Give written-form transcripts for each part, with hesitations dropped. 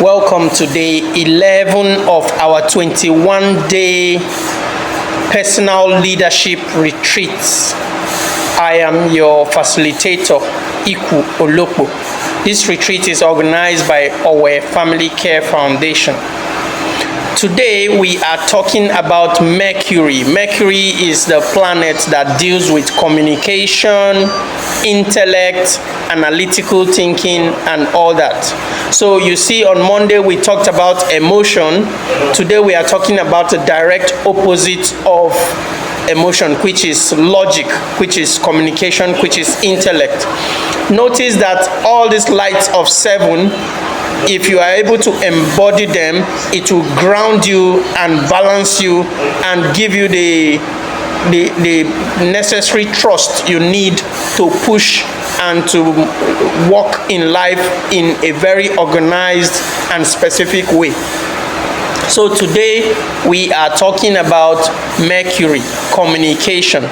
Welcome to day 11 of our 21-day personal leadership retreats. I am your facilitator, Iku Olokpo. This retreat is organized by our Family Care Foundation. Today we are talking about Mercury. Mercury is the planet that deals with communication, intellect, analytical thinking, and all that. So you see, on Monday we talked about emotion. Today we are talking about the direct opposite of emotion, which is logic, which is communication, which is intellect. Notice that all these lights of 7, if you are able to embody them, it will ground you and balance you and give you the necessary trust you need to push and to walk in life in a very organized and specific way. So today we are talking about Mercury, communication.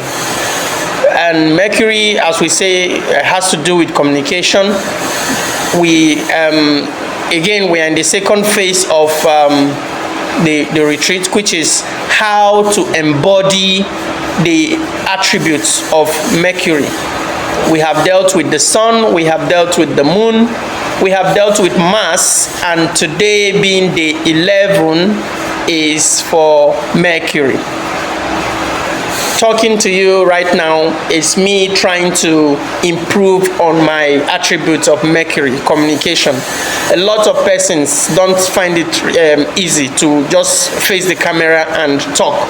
And Mercury, as we say, has to do with communication. Again, we are in the second phase of the retreat, which is how to embody the attributes of Mercury. We have dealt with the sun, we have dealt with the moon, we have dealt with Mars, and today being day 11 is for Mercury. Talking to you right now is me trying to improve on my attributes of Mercury, communication. A lot of persons don't find it easy to just face the camera and talk.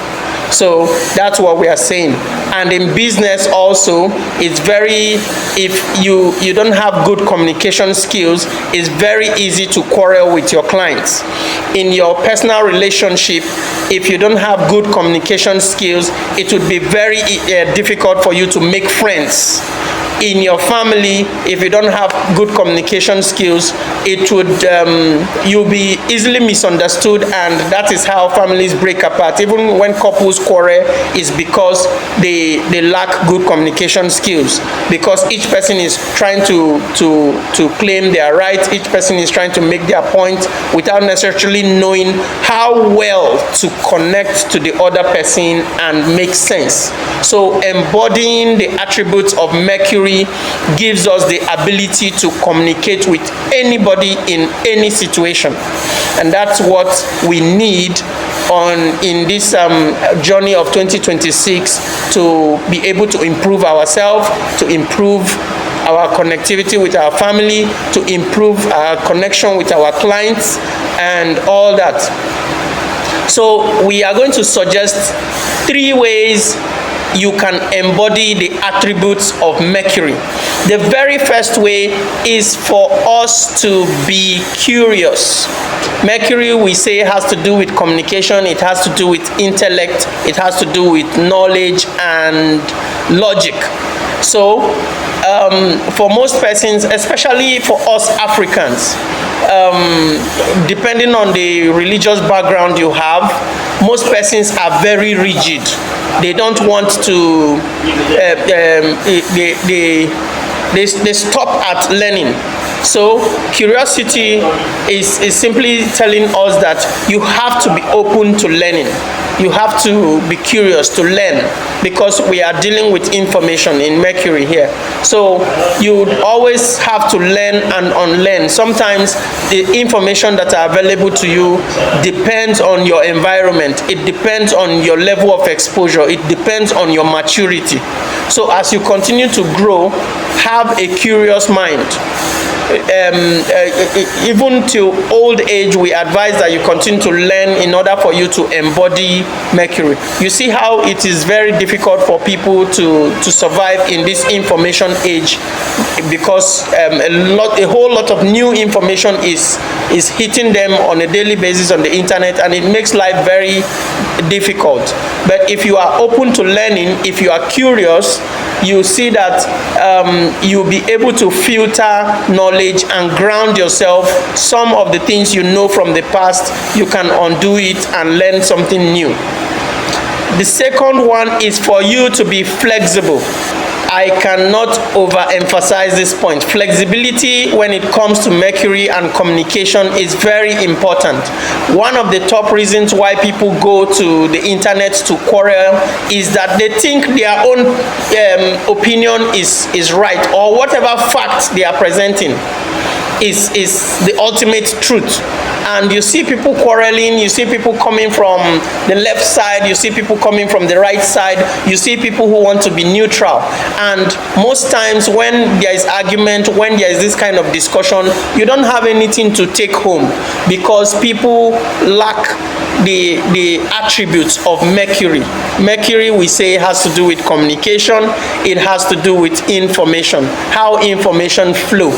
So that's what we are saying. And in business also, it's if you don't have good communication skills, it's very easy to quarrel with your clients. In your personal relationship, if you don't have good communication skills, it would be very difficult for you to make friends. In your family, if you don't have good communication skills, it would you'll be easily misunderstood, and that is how families break apart. Even when couples quarrel, is because they lack good communication skills, because each person is trying to claim their rights, each person is trying to make their point without necessarily knowing how well to connect to the other person and make sense. So embodying the attributes of Mercury gives us the ability to communicate with anybody in any situation, and that's what we need in this journey of 2026 to be able to improve ourselves, to improve our connectivity with our family, to improve our connection with our clients, and all that. So we are going to suggest 3 ways you can embody the attributes of Mercury. The very first way is for us to be curious. Mercury, we say, has to do with communication, it has to do with intellect, it has to do with knowledge and logic. So for most persons, especially for us Africans, depending on the religious background you have, most persons are very rigid. They don't want to, they stop at learning. So curiosity is simply telling us that you have to be open to learning. You have to be curious to learn, because we are dealing with information in Mercury here. So you always have to learn and unlearn. Sometimes the information that are available to you depends on your environment. It depends on your level of exposure. It depends on your maturity. So as you continue to grow, have a curious mind. Even to old age, we advise that you continue to learn in order for you to embody Mercury. You see how it is very difficult for people to survive in this information age, because a whole lot of new information is hitting them on a daily basis on the internet, and it makes life very difficult. But if you are open to learning, if you are curious, you see that you'll be able to filter knowledge and ground yourself. Some of the things you know from the past, you can undo it and learn something new. The second one is for you to be flexible. I cannot overemphasize this point. Flexibility when it comes to Mercury and communication is very important. One of the top reasons why people go to the internet to quarrel is that they think their own opinion is right, or whatever fact they are presenting is the ultimate truth. And you see people quarreling, you see people coming from the left side, you see people coming from the right side, you see people who want to be neutral. And most times when there is argument, when there is this kind of discussion, you don't have anything to take home, because people lack the attributes of Mercury. Mercury, we say, has to do with communication, it has to do with information, how information flow,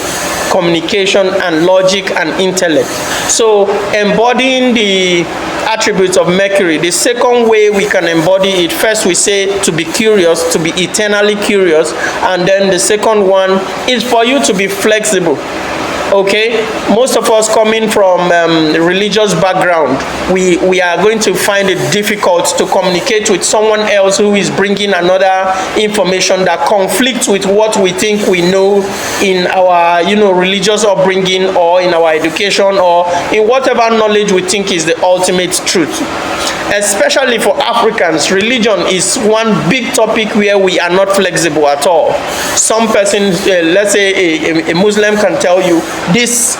communication and logic and intellect. So embodying the attributes of Mercury, the second way we can embody it, first we say to be curious, to be eternally curious, and then the second one is for you to be flexible. Okay, most of us coming from religious background, we are going to find it difficult to communicate with someone else who is bringing another information that conflicts with what we think we know in our religious upbringing, or in our education, or in whatever knowledge we think is the ultimate truth. Especially for Africans, religion is one big topic where we are not flexible at all. Some person, let's say a Muslim, can tell you this,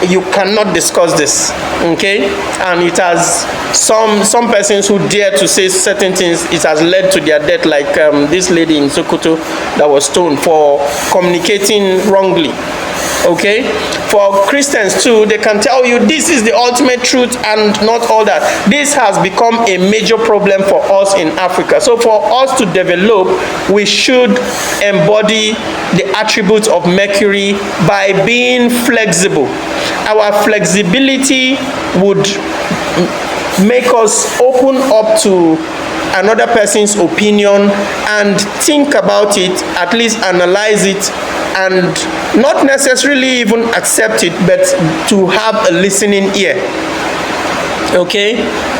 you cannot discuss this, okay? And it has some persons who dare to say certain things, it has led to their death, like this lady in Sokoto that was stoned for communicating wrongly. Okay, for Christians too, they can tell you this is the ultimate truth and not all that. This has become a major problem for us in Africa. So for us to develop, we should embody the attributes of Mercury by being flexible. Our flexibility would make us open up to another person's opinion and think about it, at least analyze it, and not necessarily even accept it, but to have a listening ear. Okay,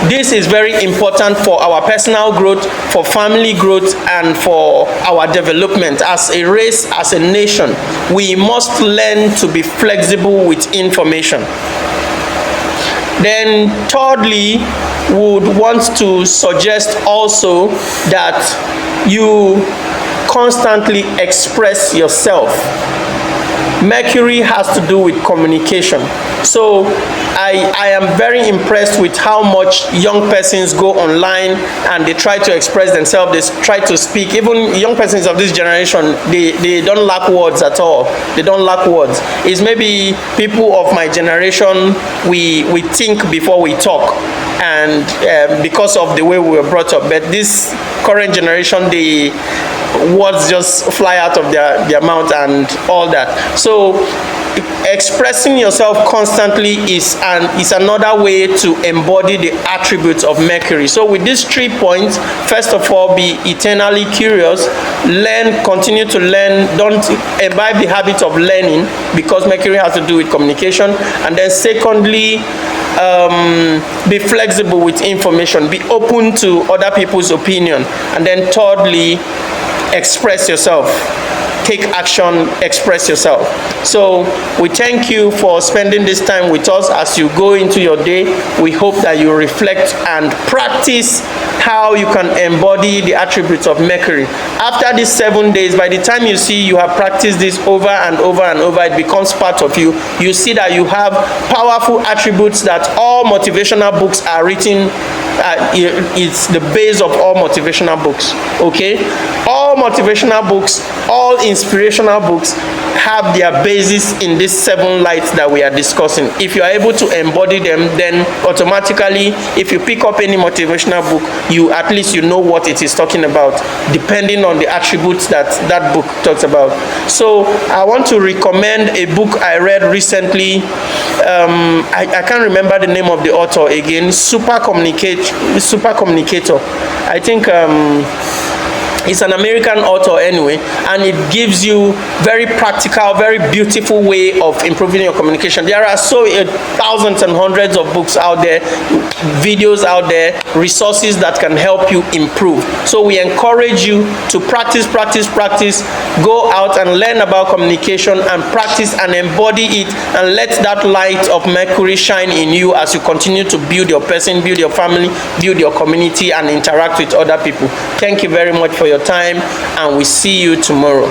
this is very important for our personal growth, for family growth, and for our development as a race, as a nation. We must learn to be flexible with information. Then thirdly, would want to suggest also that you constantly express yourself. Mercury has to do with communication. So I am very impressed with how much young persons go online and they try to express themselves, they try to speak. Even young persons of this generation, they don't lack words at all. They don't lack words. It's maybe people of my generation, we think before we talk, and because of the way we were brought up. But this current generation, the words just fly out of their mouth and all that. So expressing yourself constantly is another way to embody the attributes of Mercury. So with these 3 points, first of all, be eternally curious, learn, continue to learn, don't imbibe the habit of learning, because Mercury has to do with communication. And then secondly, be flexible with information, be open to other people's opinion. And then thirdly, express yourself. Take action, express yourself. So we thank you for spending this time with us. As you go into your day, we hope that you reflect and practice how you can embody the attributes of Mercury. After these 7 days, by the time you see you have practiced this over and over and over, it becomes part of you. You see that you have powerful attributes that all motivational books are written. It's the base of all motivational books. Okay, all motivational books, all inspirational books have their basis in these 7 lights that we are discussing. If you are able to embody them, then automatically, if you pick up any motivational book, you at least you know what it is talking about, depending on the attributes that that book talks about. So I want to recommend a book I read recently. I can't remember the name of the author again. Super communicator. I think He's an American author anyway, and it gives you very practical, very beautiful way of improving your communication. There are thousands and hundreds of books out there, videos out there, resources that can help you improve. So we encourage you to practice, go out and learn about communication and practice and embody it, and let that light of Mercury shine in you as you continue to build your person, build your family, build your community, and interact with other people. Thank you very much for your time, and we see you tomorrow.